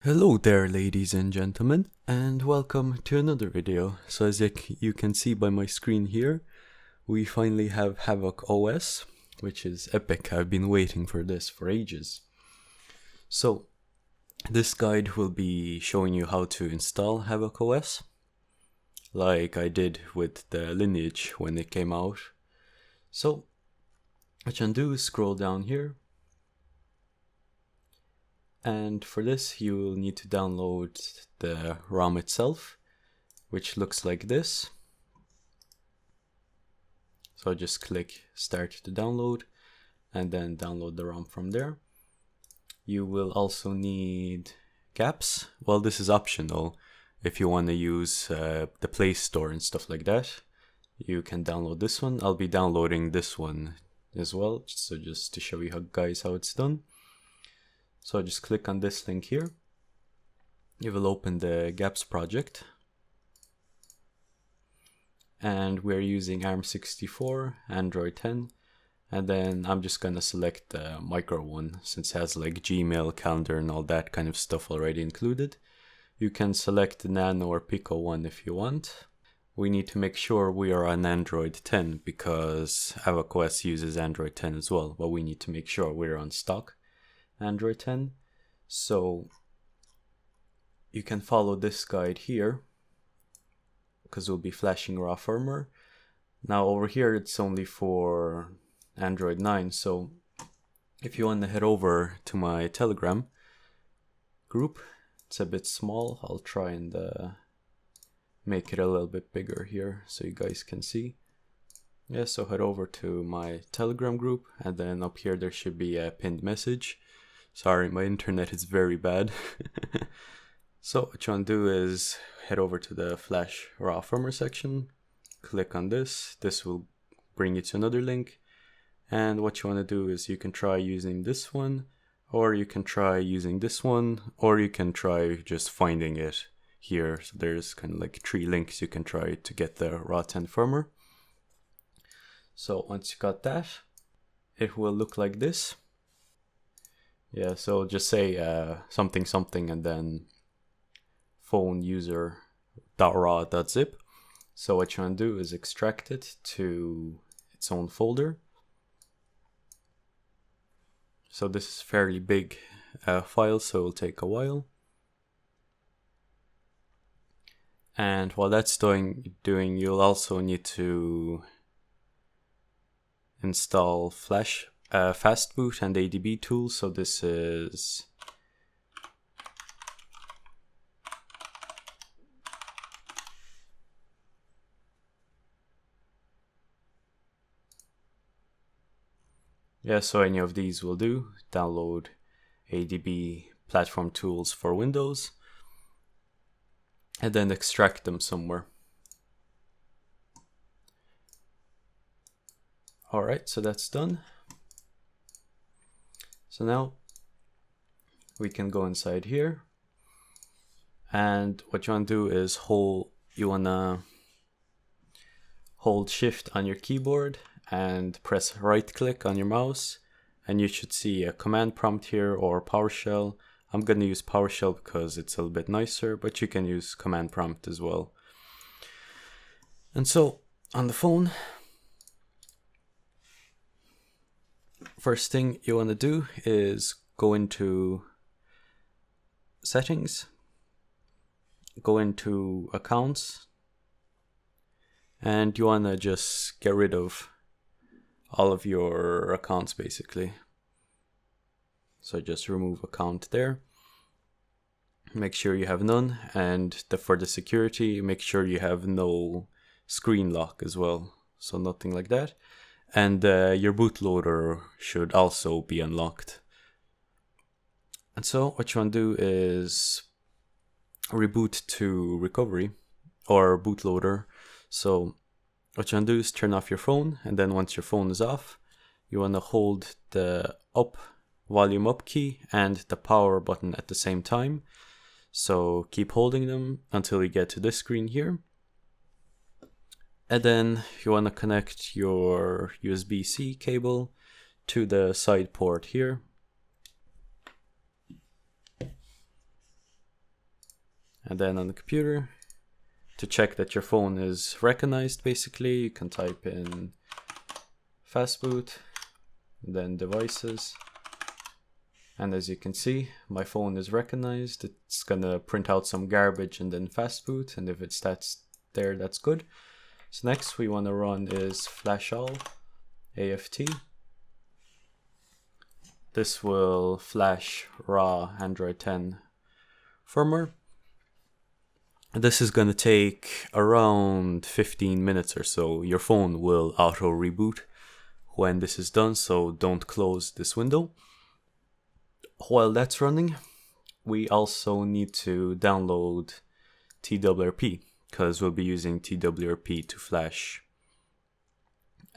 Hello there, ladies and gentlemen, and welcome to another video. So as you can see by my screen here, we finally have Havoc OS, which is epic. I've been waiting for this for ages. So this guide will be showing you how to install Havoc OS, like I did with the Lineage when it came out. So what you can do is scroll down here. And for this, you will need to download the ROM itself, which looks like this. So just click Start to download, and then download the ROM from there. You will also need GApps. Well, this is optional. If you want to use the Play Store and stuff like that, you can download this one. I'll be downloading this one as well, so just to show you how it's done. So just click on this link here. You will open the GApps project. And we're using ARM64, Android 10. And then I'm just gonna select the micro one since it has like Gmail, calendar and all that kind of stuff already included. You can select the Nano or Pico one if you want. We need to make sure we are on Android 10 because Havoc OS uses Android 10 as well, but we need to make sure we're on stock Android 10. So you can follow this guide here because we'll be flashing raw firmware. Now over here it's only for Android 9, so if you want to head over to my Telegram group, it's a bit small. I'll try and make it a little bit bigger here so you guys can see. Yeah, so head over to my Telegram group, and then up here there should be a pinned message. Sorry, my internet is very bad. So what you want to do is head over to the flash raw firmware section, click on this. This will bring you to another link. And what you want to do is you can try using this one, or you can try using this one, or you can try just finding it here. So there's kind of like 3 links you can try to get the raw 10 firmware. So once you got that, it will look like this. Yeah, so just say something something and then phone user.raw.zip. So what you want to do is extract it to its own folder. So this is fairly big file, so it'll take a while. And while that's doing, you'll also need to install Fastboot and ADB tools. So this is so any of these will do. Download ADB platform tools for Windows and then extract them somewhere. Alright, so that's done. So now we can go inside here, and what you want to do is hold Shift on your keyboard and press right click on your mouse, and you should see a command prompt here or PowerShell. I'm going to use PowerShell because it's a little bit nicer, but you can use command prompt as well. And so on the phone, first thing you want to do is go into settings, go into accounts, and you want to just get rid of all of your accounts basically. So just remove account there. Make sure you have none, and for the security, make sure you have no screen lock as well. So nothing like that. And your bootloader should also be unlocked. And so what you want to do is reboot to recovery or bootloader. So what you want to do is turn off your phone, and then once your phone is off, you want to hold the volume up key and the power button at the same time. So keep holding them until you get to this screen here. And then you want to connect your USB-C cable to the side port here. And then on the computer, to check that your phone is recognized, basically, you can type in fastboot, then devices. And as you can see, my phone is recognized. It's gonna print out some garbage and then fastboot. And if it's there, that's good. So next we wanna run is flash all aft. This will flash raw Android 10 firmware. This is gonna take around 15 minutes or so. Your phone will auto reboot when this is done, so don't close this window. While that's running, we also need to download TWRP, because we'll be using TWRP to flash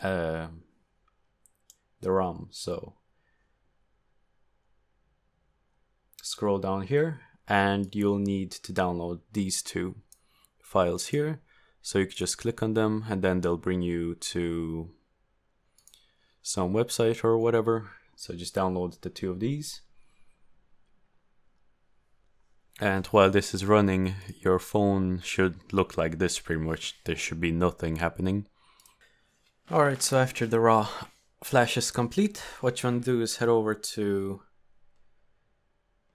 the ROM. So scroll down here and you'll need to download these two files here. So you can just click on them and then they'll bring you to some website or whatever. So just download the two of these. And while this is running, your phone should look like this pretty much. There should be nothing happening. Alright, so after the raw flash is complete, what you want to do is head over to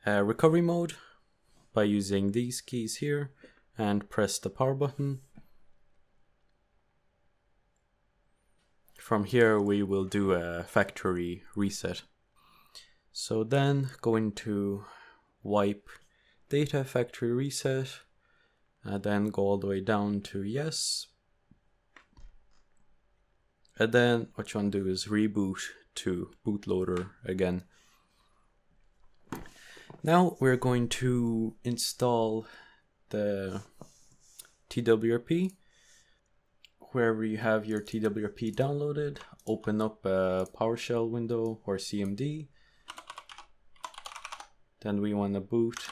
recovery mode by using these keys here and press the power button. From here we will do a factory reset. So then go into wipe data factory reset and then go all the way down to yes. And then what you want to do is reboot to bootloader again. Now we're going to install the TWRP. Wherever you have your TWRP downloaded, open up a PowerShell window or CMD. Then we want to boot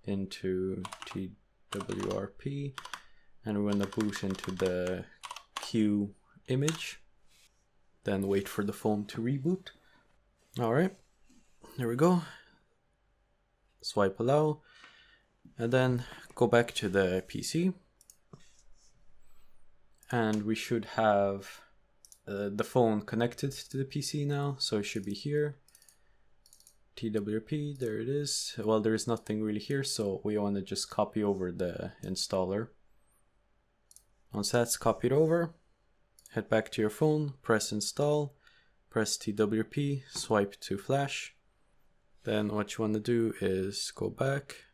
into TWRP and we want to boot into the Q image. Then wait for the phone to reboot. Alright, there we go. Swipe allow and then go back to the PC. And we should have the phone connected to the PC now, so it should be here. TWRP, there it is. Well, there is nothing really here, so we want to just copy over the installer. Once that's copied over, head back to your phone, press install, press TWRP, swipe to flash. Then what you want to do is go back,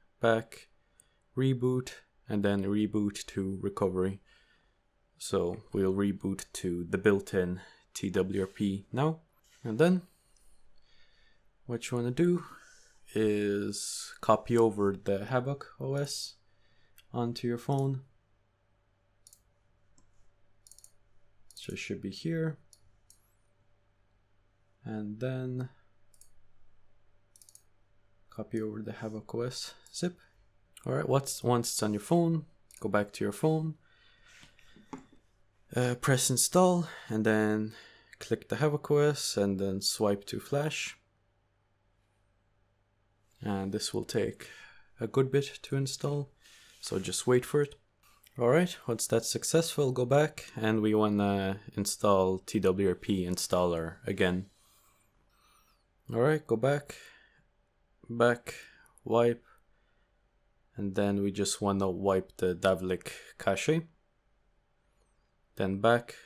reboot, and then reboot to recovery. So we'll reboot to the built-in TWRP now. And then what you want to do is copy over the Havoc OS onto your phone. So it should be here. And then copy over the Havoc OS zip. Alright, once it's on your phone, go back to your phone. Press install and then click the Havoc OS and then swipe to flash. And this will take a good bit to install, so just wait for it. Alright, once that's successful, go back and we want to install TWRP installer again. Alright, go back, wipe, and then we just want to wipe the Davlik cache. Then back,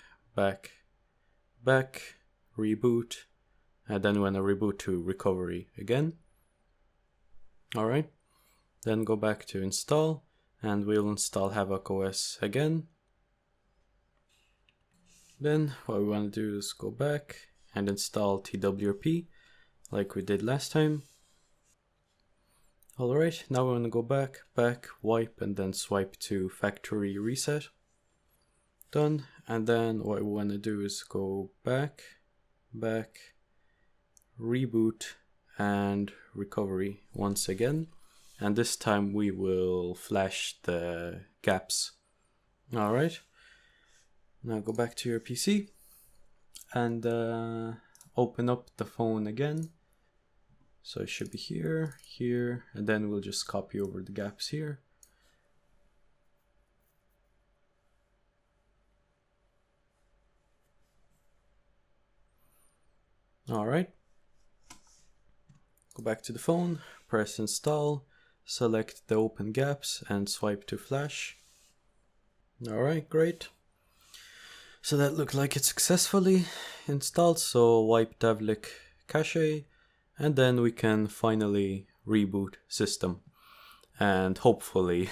reboot, and then we want to reboot to recovery again. Alright, then go back to install, and we'll install Havoc OS again. Then what we want to do is go back and install TWRP like we did last time. Alright, now we want to go back, wipe, and then swipe to factory reset. Done. And then what we want to do is go back, reboot, and recovery once again. And this time we will flash the gaps. Alright, now go back to your PC and open up the phone again. So it should be here, and then we'll just copy over the gaps here. All right. Go back to the phone, press install, select the open gaps and swipe to flash. All right, great. So that looked like it successfully installed, so wipe Devlik cache, and then we can finally reboot system. And hopefully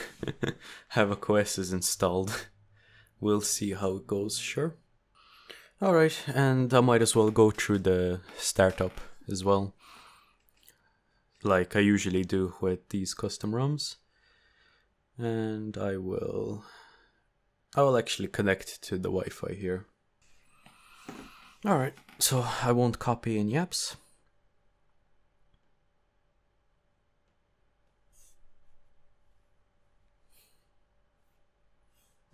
Havoc OS is installed. We'll see how it goes, sure. Alright, and I might as well go through the startup as well, like I usually do with these custom ROMs. And I will actually connect to the Wi-Fi here. Alright, so I won't copy any apps.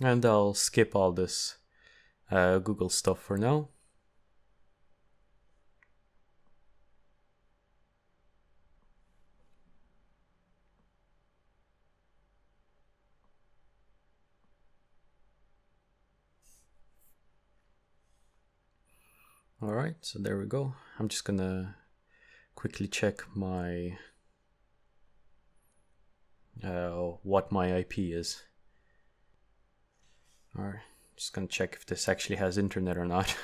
And I'll skip all this Google stuff for now. Alright, so there we go. I'm just gonna quickly check my what my IP is. Alright, just gonna check if this actually has internet or not.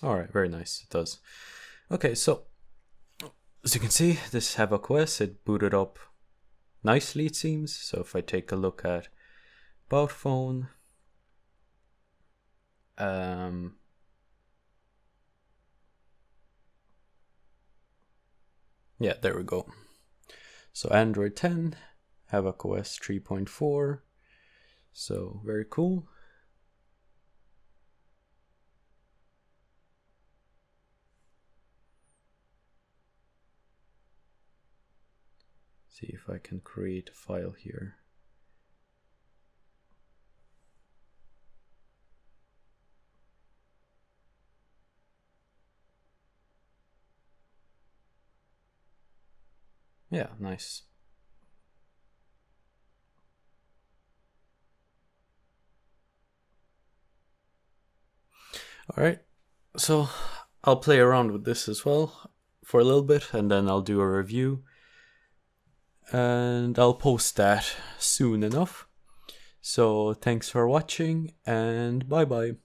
Alright, very nice, it does. Okay, so as you can see, this Havoc OS, it booted up nicely, it seems. So if I take a look at About Phone, yeah, there we go. So Android 10, Havoc OS 3.4, so very cool. See if I can create a file here. Yeah, nice. All right, so I'll play around with this as well for a little bit, and then I'll do a review. And I'll post that soon enough. So thanks for watching, and bye bye.